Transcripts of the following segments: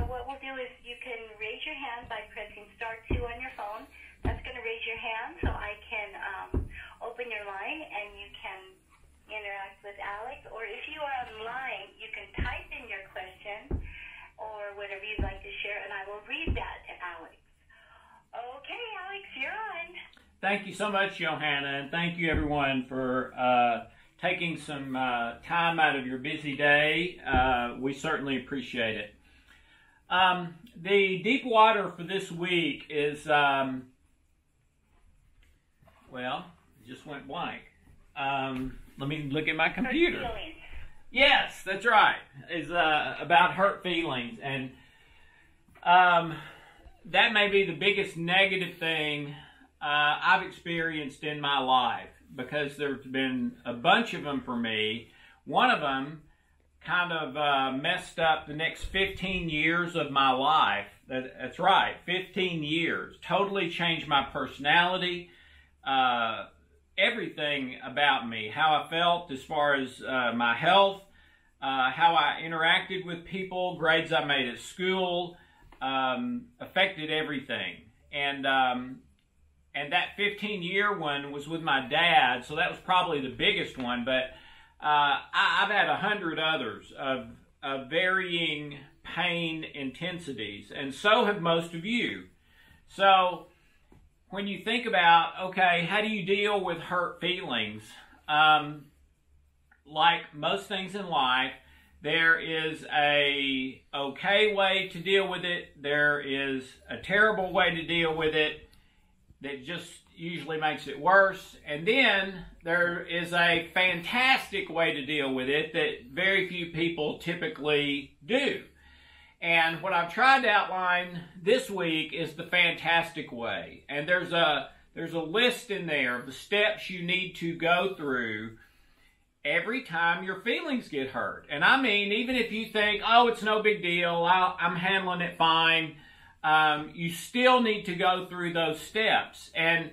what we'll do is you can raise your hand by pressing *2 on your phone. That's going to raise your hand so I can open your line and you can interact with Alex. Or if you are online, you can type in your question or whatever you'd like to share, and I will read that to Alex. Okay, Alex, you're on. Thank you so much, Johanna, and thank you, everyone, for taking some time out of your busy day. We certainly appreciate it. The deep water for this week is, well, it just went blank. Let me look at my computer. Hurt feelings. Yes, that's right. It's about hurt feelings. And that may be the biggest negative thing I've experienced in my life, because there's been a bunch of them for me. One of them kind of messed up the next 15 years of my life. That's right, 15 years. Totally changed my personality, everything about me, how I felt as far as my health, how I interacted with people, grades I made at school, affected everything. And that 15-year one was with my dad, so that was probably the biggest one. But I've had 100 others of varying pain intensities, and so have most of you. So when you think about, okay, how do you deal with hurt feelings? Like most things in life, there is a okay way to deal with it. There is a terrible way to deal with it that just usually makes it worse. And then there is a fantastic way to deal with it that very few people typically do. And what I've tried to outline this week is the fantastic way. And there's a list in there of the steps you need to go through every time your feelings get hurt. And I mean, even if you think, oh, it's no big deal, I'm handling it fine, you still need to go through those steps. And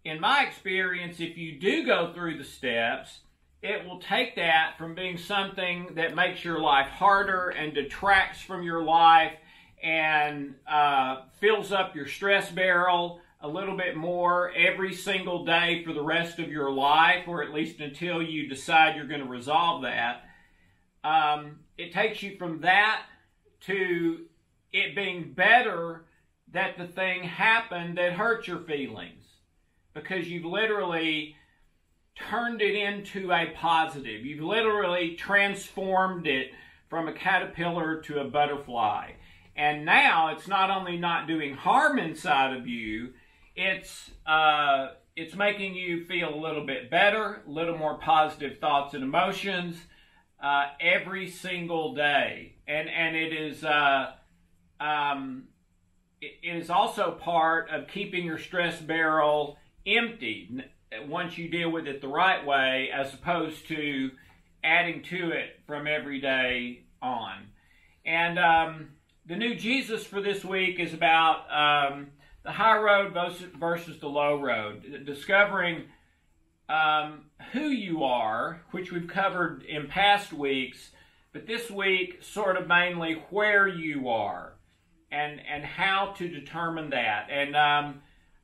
in my experience, if you do go through the steps, it will take that from being something that makes your life harder and detracts from your life and fills up your stress barrel a little bit more every single day for the rest of your life, or at least until you decide you're going to resolve that. It takes you from that to it being better that the thing happened that hurt your feelings, because you've literally turned it into a positive. You've literally transformed it from a caterpillar to a butterfly. And now it's not only not doing harm inside of you, it's making you feel a little bit better, a little more positive thoughts and emotions every single day. And it is also part of keeping your stress barrel empty once you deal with it the right way, as opposed to adding to it from every day on. And the new Jesus for this week is about the high road versus the low road, discovering who you are, which we've covered in past weeks, but this week sort of mainly where you are and how to determine that. And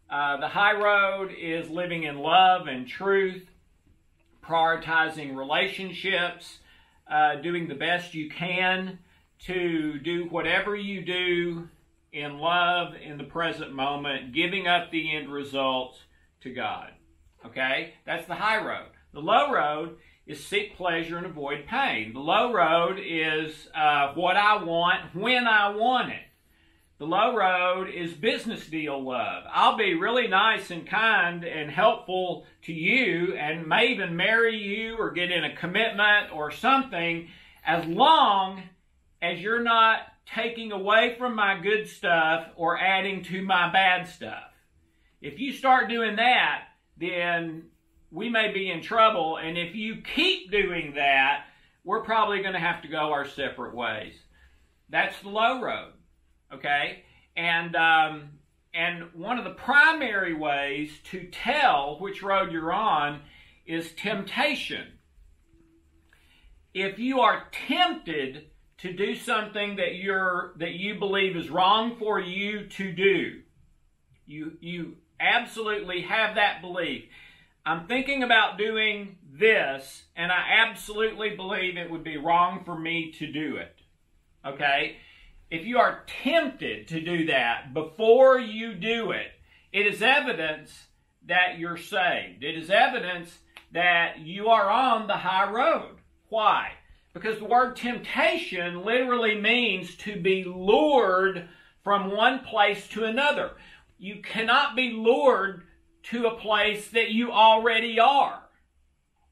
the high road is living in love and truth, prioritizing relationships, doing the best you can to do whatever you do in love in the present moment, giving up the end results to God. Okay? That's the high road. The low road is seek pleasure and avoid pain. The low road is what I want when I want it. The low road is business deal love. I'll be really nice and kind and helpful to you and may even marry you or get in a commitment or something, as long as you're not taking away from my good stuff or adding to my bad stuff. If you start doing that, then we may be in trouble. And if you keep doing that, we're probably going to have to go our separate ways. That's the low road. Okay? And one of the primary ways to tell which road you're on is temptation. If you are tempted to do something that you believe is wrong for you to do. You absolutely have that belief. I'm thinking about doing this, and I absolutely believe it would be wrong for me to do it. Okay? If you are tempted to do that before you do it, it is evidence that you're saved. It is evidence that you are on the high road. Why? Because the word temptation literally means to be lured from one place to another. You cannot be lured to a place that you already are.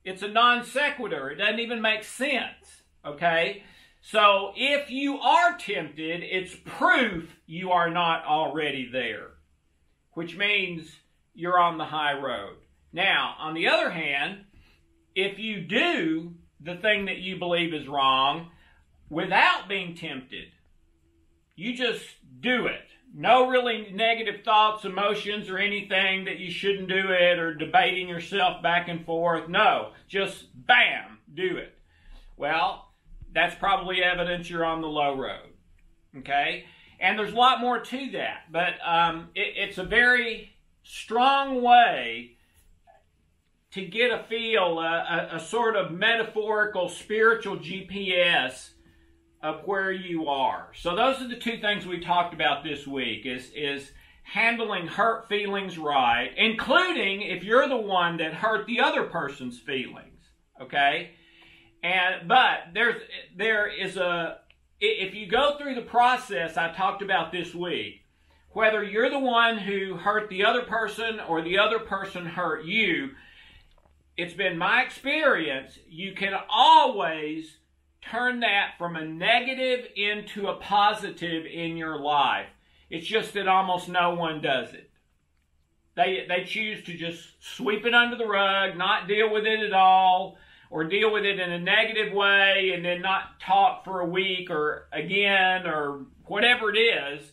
It's a non sequitur. It doesn't even make sense. Okay? So if you are tempted, it's proof you are not already there, which means you're on the high road. Now, on the other hand, if you do the thing that you believe is wrong without being tempted, you just do it. No really negative thoughts, emotions, or anything that you shouldn't do it or debating yourself back and forth. No, just bam, do it. Well, that's probably evidence you're on the low road. Okay? And there's a lot more to that, but it's a very strong way to get a feel, a sort of metaphorical, spiritual GPS of where you are. So those are the two things we talked about this week, is handling hurt feelings right, including if you're the one that hurt the other person's feelings, okay? But there is if you go through the process I talked about this week, whether you're the one who hurt the other person or the other person hurt you, it's been my experience, you can always turn that from a negative into a positive in your life. It's just that almost no one does it. They choose to just sweep it under the rug, not deal with it at all, or deal with it in a negative way and then not talk for a week or again or whatever it is.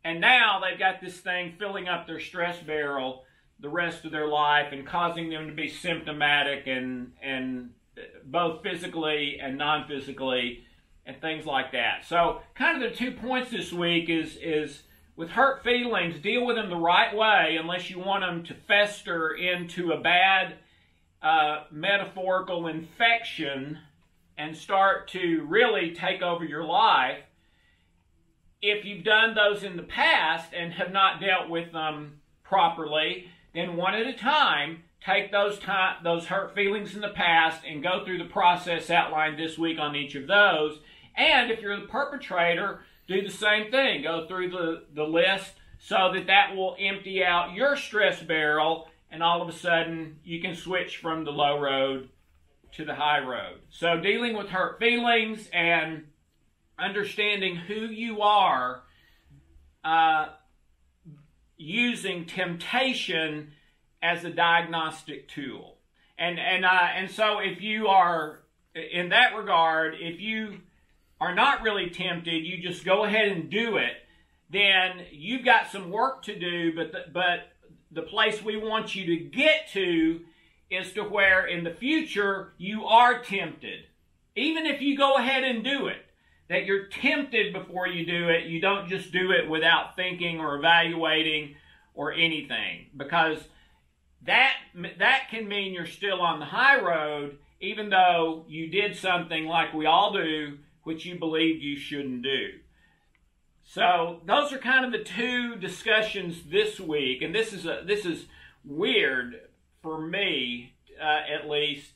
And now they've got this thing filling up their stress barrel the rest of their life and causing them to be symptomatic and both physically and non-physically and things like that. So kind of the 2 points this week is with hurt feelings, deal with them the right way unless you want them to fester into a bad metaphorical infection and start to really take over your life. If you've done those in the past and have not dealt with them properly, then one at a time, take those hurt feelings in the past and go through the process outlined this week on each of those. And if you're the perpetrator, do the same thing. Go through the list so that will empty out your stress barrel, and all of a sudden you can switch from the low road to the high road. So dealing with hurt feelings and understanding who you are, using temptation as a diagnostic tool. And so if you are, in that regard, if you are not really tempted, you just go ahead and do it, then you've got some work to do, but the place we want you to get to is to where in the future you are tempted. Even if you go ahead and do it, that you're tempted before you do it. You don't just do it without thinking or evaluating or anything, because that can mean you're still on the high road, even though you did something like we all do, which you believe you shouldn't do. So those are kind of the two discussions this week, and this is weird for me, at least,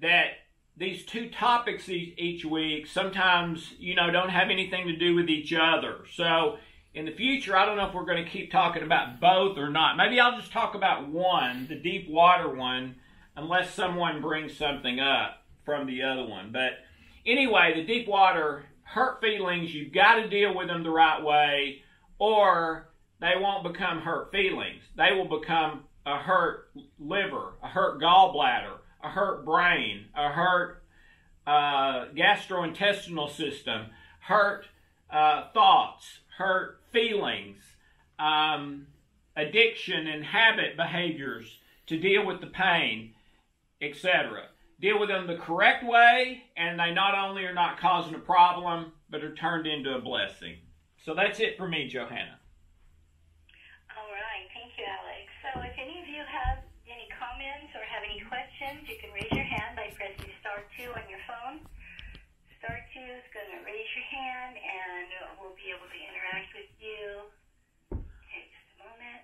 that these two topics each week sometimes, don't have anything to do with each other. So in the future, I don't know if we're going to keep talking about both or not. Maybe I'll just talk about one, the deep water one, unless someone brings something up from the other one. But anyway, the deep water hurt feelings, you've got to deal with them the right way, or they won't become hurt feelings. They will become a hurt liver, a hurt gallbladder, a hurt brain, a hurt gastrointestinal system, hurt thoughts, hurt feelings, addiction and habit behaviors to deal with the pain, etc. deal with them the correct way, and they not only are not causing a problem, but are turned into a blessing. So that's it for me, Johanna. All right. Thank you, Alex. So if any of you have any comments or have any questions, you can raise your hand by pressing star 2 on your phone. Star 2 is going to raise your hand, and we'll be able to interact with you. Okay, just a moment.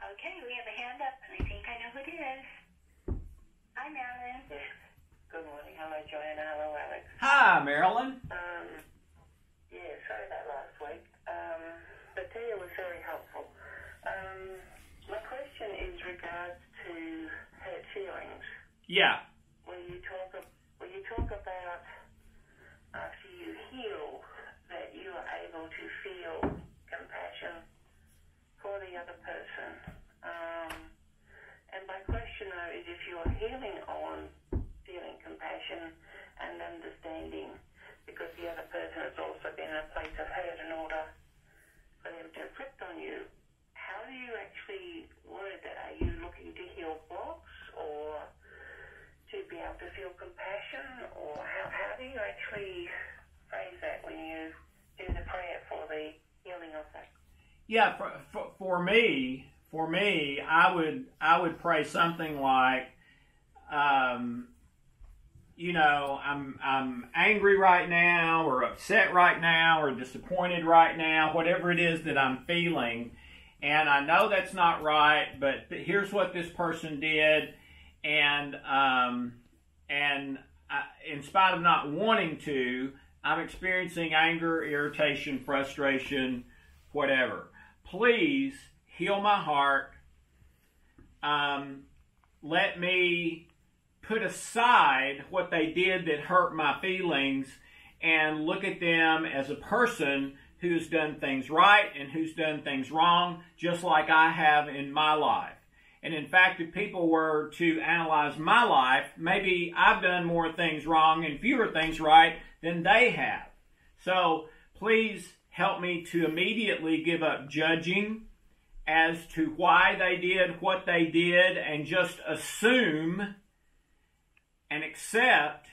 Okay, we have a hand up, and I think I know who it is. Hi, Marilyn. Good morning. Hello, Joanna. Hello, Alex. Hi, Marilyn. Yeah, sorry about last week. But Tia was very helpful. My question is regards to hurt feelings. Yeah. Will you talk about after you heal that you are able to feel compassion for the other person? And my question though is if you are healing on feeling compassion and understanding because the other person has also been in a place of hurt in order for them to inflict on you, how do you actually word that? Are you looking to heal blocks or to be able to feel compassion, or how do you actually phrase that when you do the prayer for the healing of that? Yeah, for me, I would pray something like, you know, I'm angry right now, or upset right now, or disappointed right now, whatever it is that I'm feeling, and I know that's not right, but here's what this person did, and in spite of not wanting to, I'm experiencing anger, irritation, frustration, whatever. Please heal my heart. Let me put aside what they did that hurt my feelings and look at them as a person who's done things right and who's done things wrong, just like I have in my life. And in fact, if people were to analyze my life, maybe I've done more things wrong and fewer things right than they have. So please help me to immediately give up judging as to why they did what they did and just assume and accept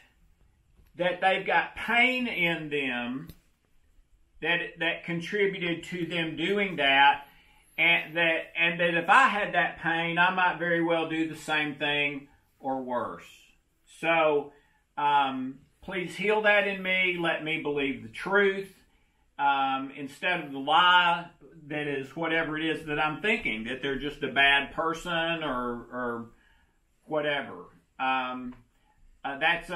that they've got pain in them that contributed to them doing that. And that if I had that pain, I might very well do the same thing or worse. So please heal that in me. Let me believe the truth instead of the lie that is whatever it is that I'm thinking, that they're just a bad person or whatever. That's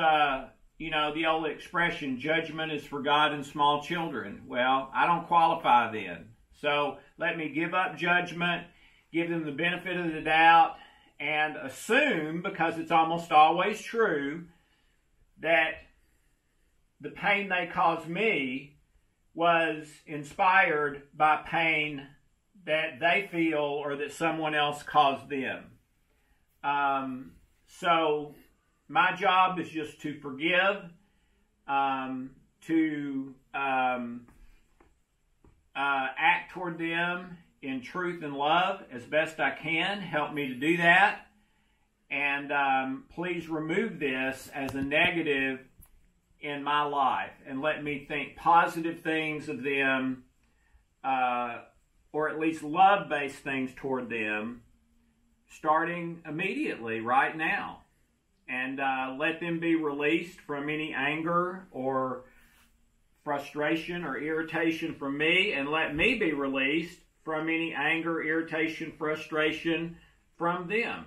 you know, the old expression, judgment is for God and small children. Well, I don't qualify then. So let me give up judgment, give them the benefit of the doubt, and assume, because it's almost always true, that the pain they caused me was inspired by pain that they feel or that someone else caused them. So my job is just to forgive, to act toward them in truth and love as best I can. Help me to do that. And please remove this as a negative in my life and let me think positive things of them, or at least love-based things toward them, starting immediately, right now. And let them be released from any anger or frustration or irritation from me, and let me be released from any anger, irritation, frustration from them.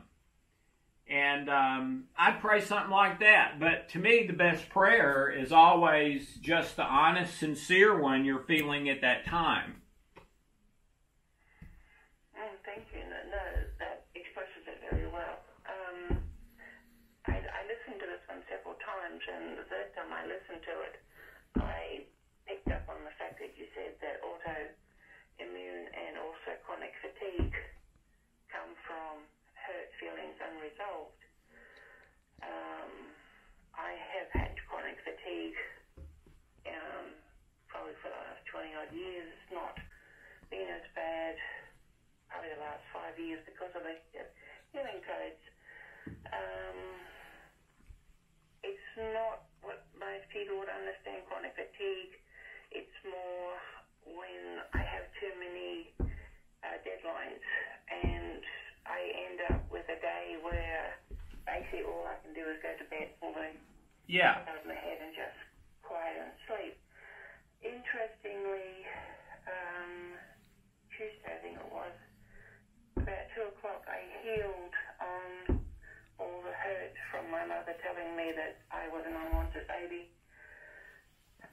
And I'd pray something like that. But to me, the best prayer is always just the honest, sincere one you're feeling at that time. Thank you. No, that expresses it very well. I listened to this one several times, and the third time I listened to it, I picked up on the fact that you said that autoimmune and also chronic fatigue come from hurt feelings unresolved. I have had chronic fatigue probably for the last 20 odd years. It's not been as bad probably the last 5 years because of the healing coach. Yeah. out of my head and just quiet and sleep. Interestingly, Tuesday, I think it was, about 2 o'clock, I healed on all the hurt from my mother telling me that I was an unwanted baby.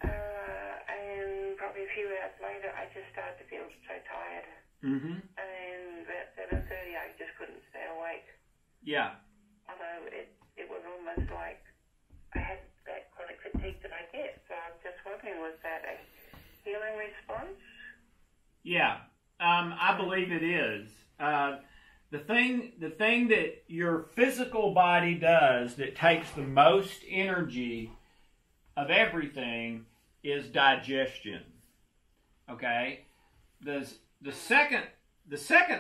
And probably a few hours later, I just started to feel so tired. Mm-hmm. And about 7:30, I just couldn't stay awake. Yeah. Although it was almost like I had that chronic fatigue that I get. So I'm just wondering, was that a healing response? Yeah. I believe it is. The thing that your physical body does that takes the most energy of everything is digestion. Okay? The second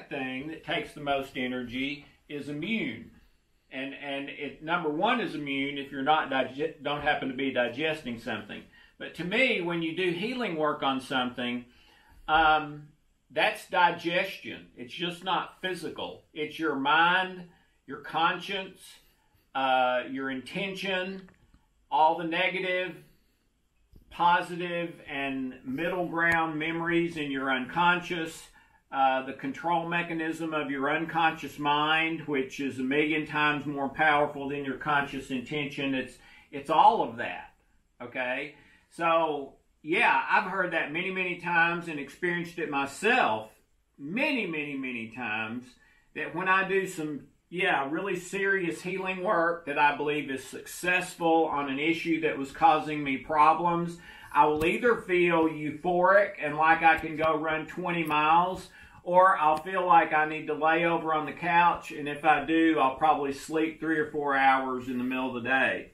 thing that takes the most energy is immune. And number one is immune if you're not don't happen to be digesting something. But to me, when you do healing work on something, that's digestion. It's just not physical. It's your mind, your conscience, your intention, all the negative, positive, and middle ground memories in your unconscious, the control mechanism of your unconscious mind, which is 1,000,000 times more powerful than your conscious intention. It's all of that. Okay? So, yeah, I've heard that many, many times and experienced it myself many, many, many times, that when I do some, really serious healing work that I believe is successful on an issue that was causing me problems, I will either feel euphoric and like I can go run 20 miles, or I'll feel like I need to lay over on the couch, and if I do, I'll probably sleep 3 or 4 hours in the middle of the day.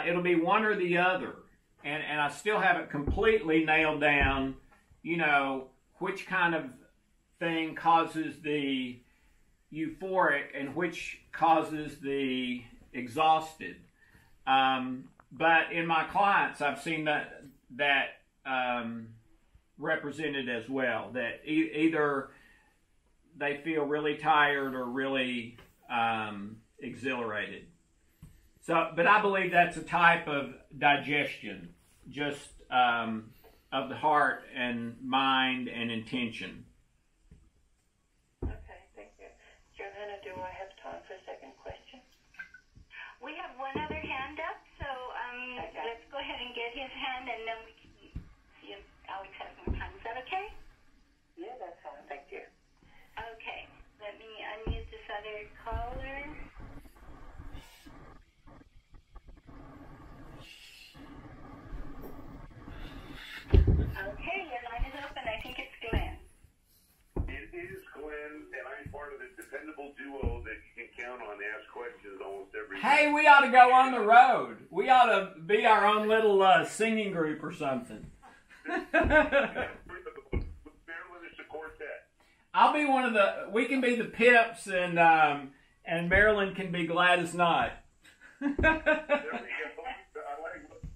It'll be one or the other. And I still haven't completely nailed down, which kind of thing causes the euphoric and which causes the exhausted. But in my clients, I've seen that represented as well, that either they feel really tired or really exhilarated. So, but I believe that's a type of digestion, just of the heart and mind and intention. Okay, thank you. Johanna, do I have time for a second question? We have one other hand up, so Okay. let's go ahead and get his hand, and then we can see if Alex has more time. Is that okay? Yeah, that's fine. Thank you. Okay, let me unmute this other caller. Okay, your line is open. I think it's Glenn. It is Glenn, and I'm part of the dependable duo that you can count on to ask questions almost every day. Hey, we ought to go on the road. We ought to be our own little singing group or something. Marilyn is the quartet. I'll be one of we can be the Pips, and Marilyn can be Gladys Knight. There we go.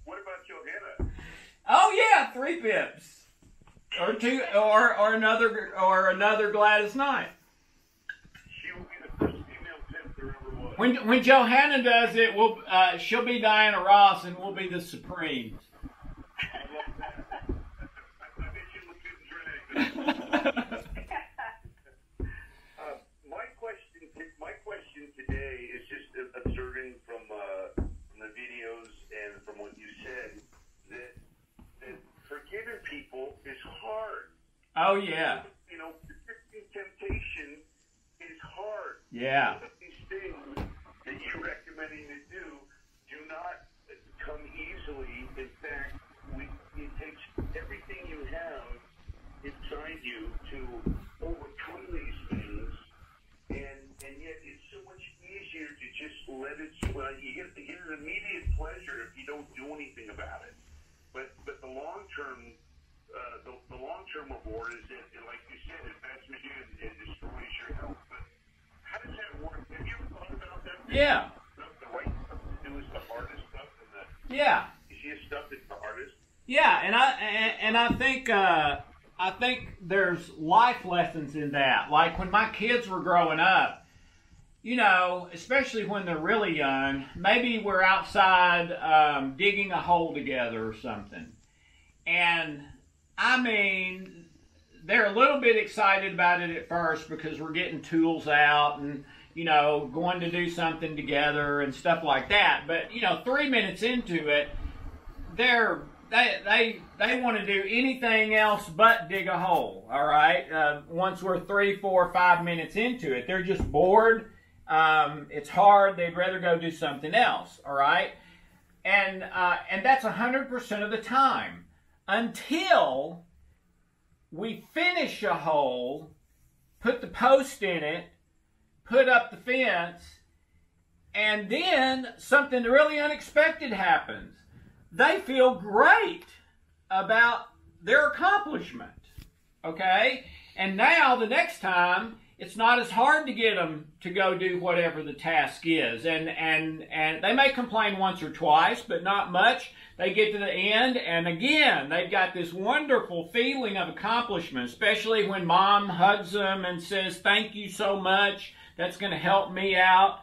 What about Johanna? Oh yeah, 3 Pips, or 2, or another Gladys Knight. She'll be the first female Pip there ever was. When Johanna does it, she'll be Diana Ross, and we'll be the Supremes. I love that. I bet you look good in drag. My question today is just observing from the videos and from what you said that forgiving people is hard. Oh yeah. Resisting temptation is hard. Yeah. These things that you're recommending to do not come easily. In fact, it takes everything you have inside you to overcome these things, and yet it's so much easier to just let it swell. You get an immediate pleasure if you don't do anything about it. But the long term reward is that, like you said, it messes you and destroys your health. But how does that work? Have you ever thought about that? Yeah. The right stuff to do is the hardest stuff, and the easiest stuff is the hardest. Yeah, and I think there's life lessons in that. Like when my kids were growing up, you know, especially when they're really young, maybe we're outside digging a hole together or something. And, I mean, they're a little bit excited about it at first because we're getting tools out and, you know, going to do something together and stuff like that. But, you know, 3 minutes into it, they want to do anything else but dig a hole, all right? Once we're 3, 4, 5 minutes into it, they're just bored. It's hard. They'd rather go do something else, all right? And that's 100% of the time until we finish a hole, put the post in it, put up the fence, and then something really unexpected happens. They feel great about their accomplishment, okay? And now the next time, it's not as hard to get them to go do whatever the task is. And they may complain once or twice, but not much. They get to the end, and again, they've got this wonderful feeling of accomplishment, especially when mom hugs them and says, thank you so much. That's going to help me out.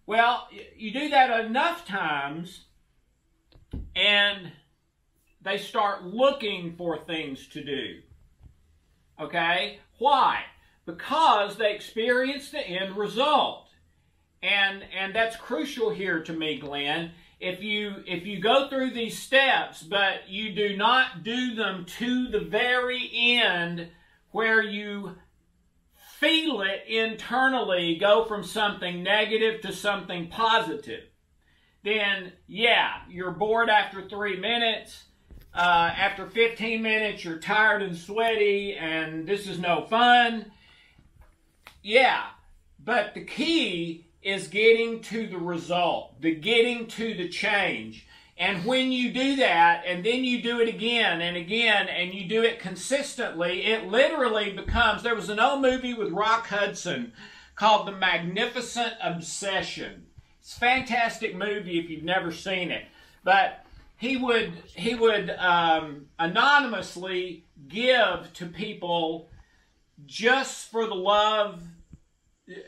Well, you do that enough times, and they start looking for things to do. Okay? Why? Because they experience the end result. And that's crucial here to me, Glenn. If you go through these steps, but you do not do them to the very end where you feel it internally go from something negative to something positive, then yeah, you're bored after 3 minutes. After 15 minutes, you're tired and sweaty, and this is no fun. Yeah, but the key is getting to the result, getting to the change. And when you do that, and then you do it again and again, and you do it consistently, it literally becomes, there was an old movie with Rock Hudson called The Magnificent Obsession. It's a fantastic movie if you've never seen it. But he would anonymously give to people just for the love,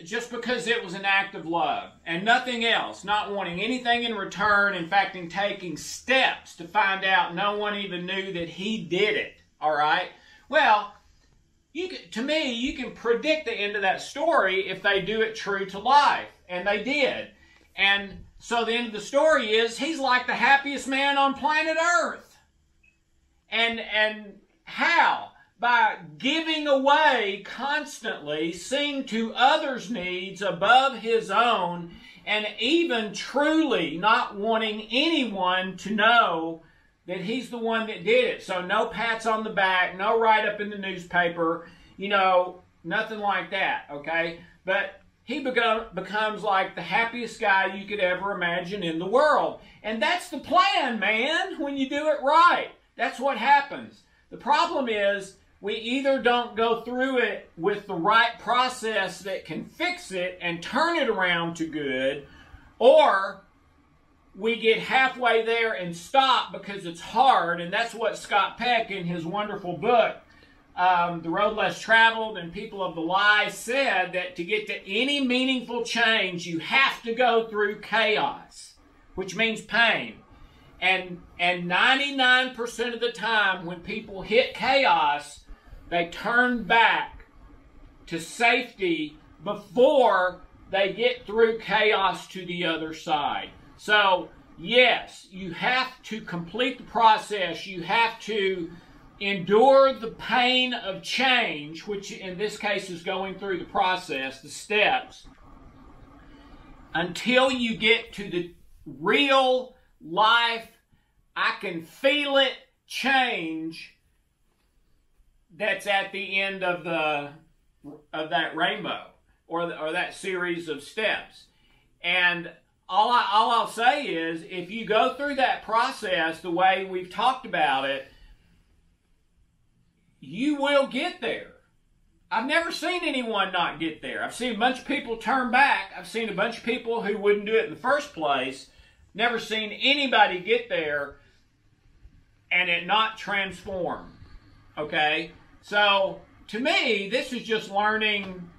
just because it was an act of love and nothing else, not wanting anything in return. In fact, in taking steps to find out no one even knew that he did it. All right. Well, to me, you can predict the end of that story if they do it true to life, and they did. And so the end of the story is he's like the happiest man on planet Earth. And how? By giving away constantly, seeing to others' needs above his own, and even truly not wanting anyone to know that he's the one that did it. So no pats on the back, no write-up in the newspaper, you know, nothing like that, okay? But he becomes like the happiest guy you could ever imagine in the world. And that's the plan, man, when you do it right. That's what happens. The problem is, we either don't go through it with the right process that can fix it and turn it around to good, or we get halfway there and stop because it's hard. And that's what Scott Peck in his wonderful book, The Road Less Traveled and People of the Lie, said that to get to any meaningful change, you have to go through chaos, which means pain. And 99% of the time when people hit chaos, they turn back to safety before they get through chaos to the other side. So, yes, you have to complete the process. You have to endure the pain of change, which in this case is going through the process, the steps, until you get to the real life, I can feel it change that's at the end of that rainbow or that series of steps. And all I'll say is, if you go through that process the way we've talked about it, you will get there. I've never seen anyone not get there. I've seen a bunch of people turn back. I've seen a bunch of people who wouldn't do it in the first place. Never seen anybody get there and it not transform. Okay? So, to me, this is just learning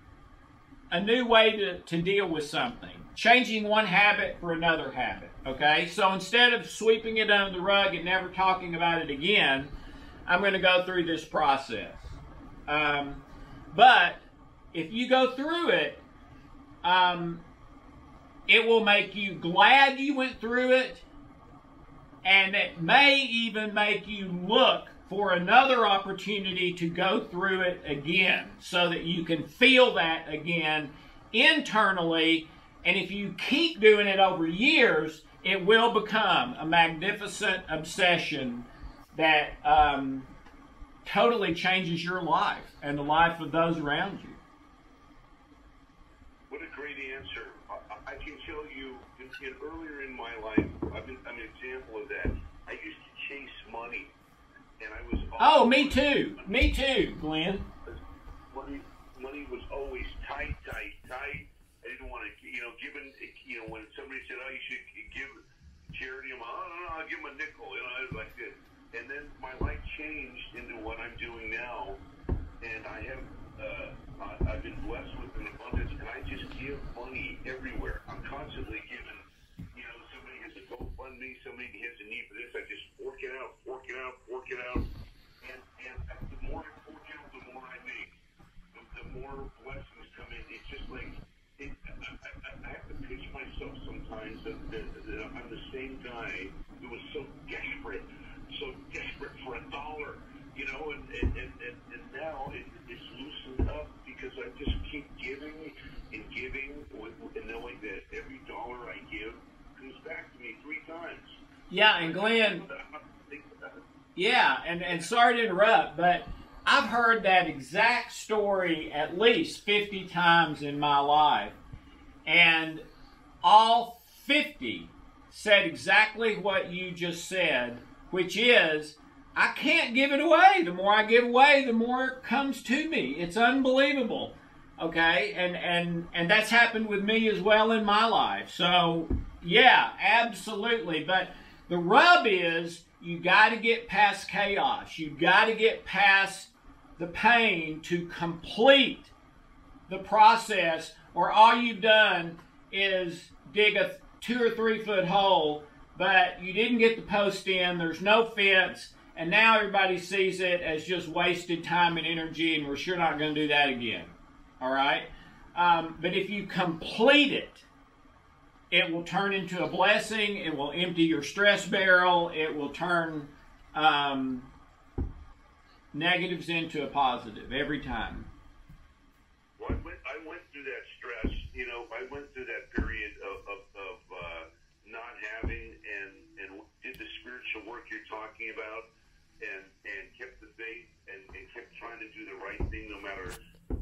a new way to deal with something. Changing one habit for another habit, okay? So instead of sweeping it under the rug and never talking about it again, I'm going to go through this process. But if you go through it, it will make you glad you went through it, and it may even make you look for another opportunity to go through it again so that you can feel that again internally. And if you keep doing it over years, it will become a magnificent obsession that totally changes your life and the life of those around you. What a great answer. I can tell you, earlier in my life, I'm an example of that. I used to chase money, and I was... Oh, me too. Me too, Glenn. Money was always tight. I didn't want to, given, when somebody said, oh, you should give charity, I'm like, oh, no, I'll give them a nickel, I was like this. And then my life changed into what I'm doing now, and I have, I've been blessed with an abundance, and I just give money everywhere. I'm constantly giving, somebody has a GoFundMe, somebody has a need for this, I just fork it out. And the more I fork out, the more I make. The more blessings come in. It's just like, I have to pitch myself sometimes that I'm the same guy who was so desperate for $1, and now it's loosened up because I just keep giving and knowing that every dollar I give comes back to me 3 times. Yeah, and Glenn, and sorry to interrupt, but I've heard that exact story at least 50 times in my life, and all 50 said exactly what you just said, which is, I can't give it away. The more I give away, the more it comes to me. It's unbelievable. Okay? And that's happened with me as well in my life. So, yeah, absolutely. But the rub is, you got to get past chaos. You got to get past the pain to complete the process, or all you've done is dig a 2 or 3 foot hole, but you didn't get the post in, there's no fence, and now everybody sees it as just wasted time and energy, and we're sure not going to do that again. All right? But if you complete it, it will turn into a blessing. It will empty your stress barrel. It will turn negatives into a positive every time. Well, I went through that stress. I went through that period of not having and did the spiritual work you're talking about and kept the faith and kept trying to do the right thing no matter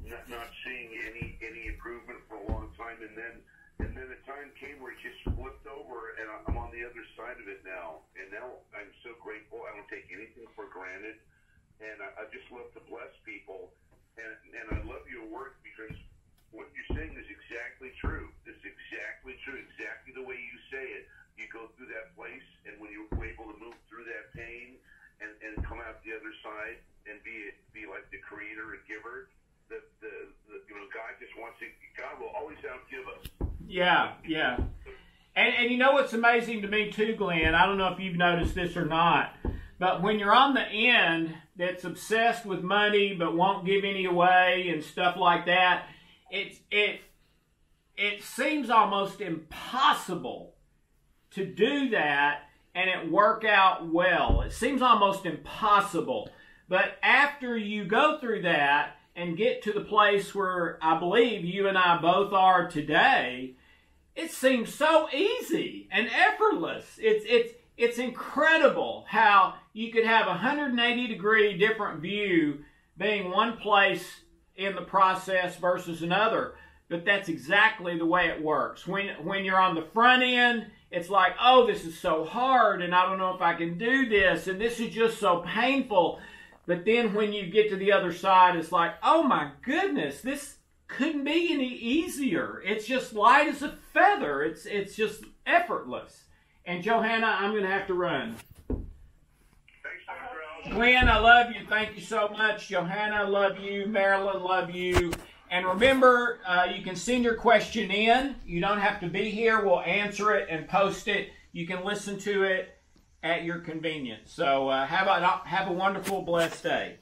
not seeing any improvement for a long time. And then a time came where it just flipped over, and I'm on the other side of it now. And now I'm so grateful. I don't take anything for granted. And I just love to bless people. And I love your work because what you're saying is exactly true. It's exactly true, exactly the way you say it. You go through that place, and when you're able to move through that pain and come out the other side and be like the creator and giver, God just wants to. God will always outgive us. Yeah. And you know what's amazing to me too, Glenn? I don't know if you've noticed this or not, but when you're on the end that's obsessed with money but won't give any away and stuff like that, it seems almost impossible to do that and it work out well. It seems almost impossible. But after you go through that and get to the place where I believe you and I both are today, it seems so easy and effortless. It's incredible how you could have a 180-degree different view being one place in the process versus another. But that's exactly the way it works. When you're on the front end, it's like, oh, this is so hard, and I don't know if I can do this, and this is just so painful. But then when you get to the other side, it's like, oh my goodness, this couldn't be any easier. It's just light as a feather. It's just effortless. And Johanna, I'm going to have to run. Thanks, Dr. Al. Glenn, I love you. Thank you so much. Johanna, love you. Marilyn, love you. And remember, you can send your question in. You don't have to be here. We'll answer it and post it. You can listen to it at your convenience. So have a wonderful, blessed day.